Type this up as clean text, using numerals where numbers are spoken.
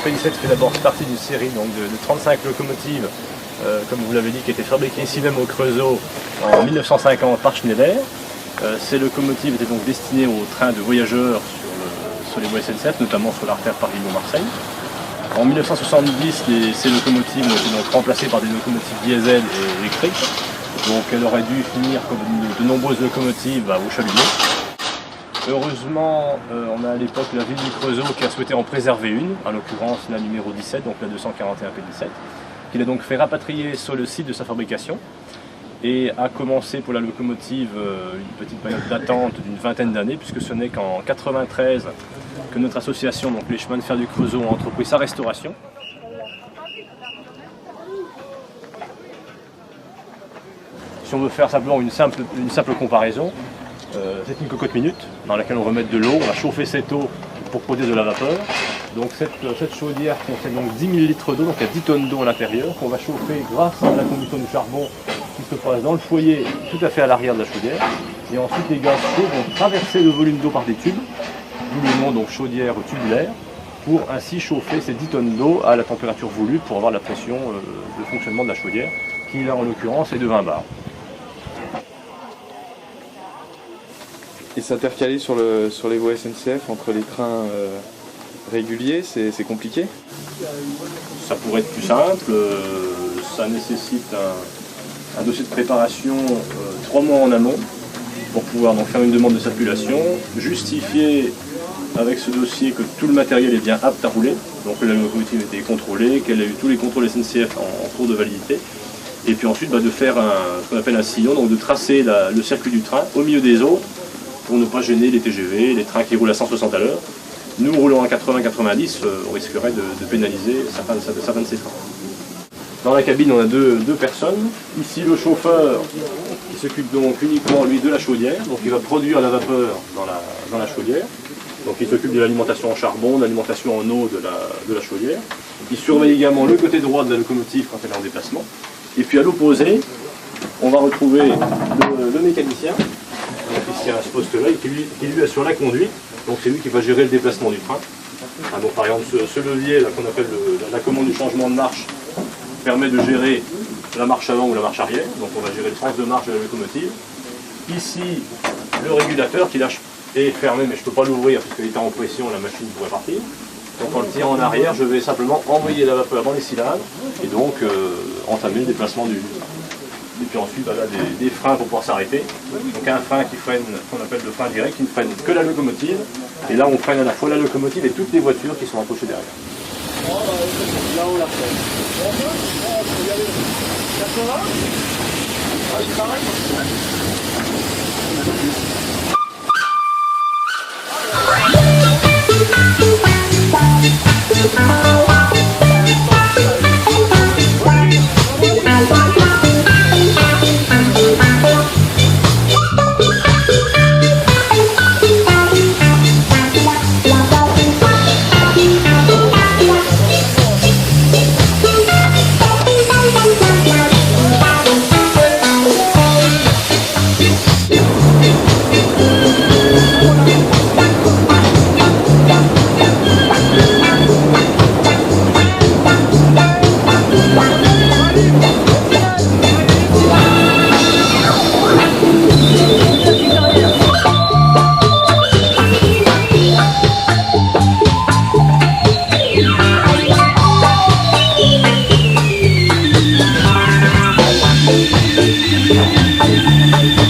P17 fait d'abord partie d'une série donc, de 35 locomotives, comme vous l'avez dit, qui étaient fabriquées ici même au Creusot en 1950 par Schneider. Ces locomotives étaient donc destinées aux trains de voyageurs sur les voies SNCF, notamment sur l'artère Paris-Lyon-Marseille. En 1970, ces locomotives ont été donc remplacées par des locomotives diesel et électriques. Donc elles auraient dû finir comme de nombreuses locomotives au chalumeau. Heureusement, on a à l'époque la ville du Creusot qui a souhaité en préserver une, en l'occurrence la numéro 17, donc la 241 P17, qu'il a donc fait rapatrier sur le site de sa fabrication et a commencé pour la locomotive une petite période d'attente d'une vingtaine d'années, puisque ce n'est qu'en 1993 que notre association, donc les chemins de fer du Creusot, a entrepris sa restauration. Si on veut faire simplement une simple comparaison, c'est une cocotte minute dans laquelle on va mettre de l'eau, on va chauffer cette eau pour produire de la vapeur. Donc cette chaudière contient donc 10 000 litres d'eau, donc il y a 10 tonnes d'eau à l'intérieur, qu'on va chauffer grâce à la combustion du charbon qui se passe dans le foyer tout à fait à l'arrière de la chaudière. Et ensuite les gaz chauds vont traverser le volume d'eau par des tubes, d'où le nom donc chaudière tubulaire, pour ainsi chauffer ces 10 tonnes d'eau à la température voulue pour avoir la pression de fonctionnement de la chaudière, qui là en l'occurrence est de 20 bars. Et s'intercaler sur les voies SNCF entre les trains réguliers, c'est compliqué? Ça pourrait être plus simple, ça nécessite un dossier de préparation 3 mois en amont pour pouvoir donc faire une demande de circulation, justifier avec ce dossier que tout le matériel est bien apte à rouler, donc que la locomotive a été contrôlée, qu'elle a eu tous les contrôles SNCF en cours de validité, et puis ensuite de faire ce qu'on appelle un sillon, donc de tracer le circuit du train au milieu des autres, pour ne pas gêner les TGV, les trains qui roulent à 160 à l'heure. Nous, roulant à 80-90, on risquerait de pénaliser certains de ces trains. Dans la cabine, on a deux personnes. Ici, le chauffeur qui s'occupe donc uniquement, lui, de la chaudière. Donc il va produire la vapeur dans la chaudière. Donc il s'occupe de l'alimentation en charbon, de l'alimentation en eau de la chaudière. Il surveille également le côté droit de la locomotive quand elle est en déplacement. Et puis à l'opposé, on va retrouver le mécanicien. Donc ici à ce poste-là, qui lui assure la conduite, donc c'est lui qui va gérer le déplacement du train. Donc par exemple ce levier qu'on appelle la commande du changement de marche permet de gérer la marche avant ou la marche arrière, donc on va gérer le sens de marche de la locomotive. Ici le régulateur qui lâche est fermé mais je ne peux pas l'ouvrir parce qu'il est en pression, la machine pourrait partir. Donc en le tirant en arrière, je vais simplement envoyer la vapeur dans les cylindres et donc entamer le déplacement du train. Et puis ensuite, là, des freins pour pouvoir s'arrêter. Donc un frein qui freine, qu'on appelle le frein direct, qui ne freine que la locomotive. Et là, on freine à la fois la locomotive et toutes les voitures qui sont accrochées derrière. Là, on la freine. Thank you.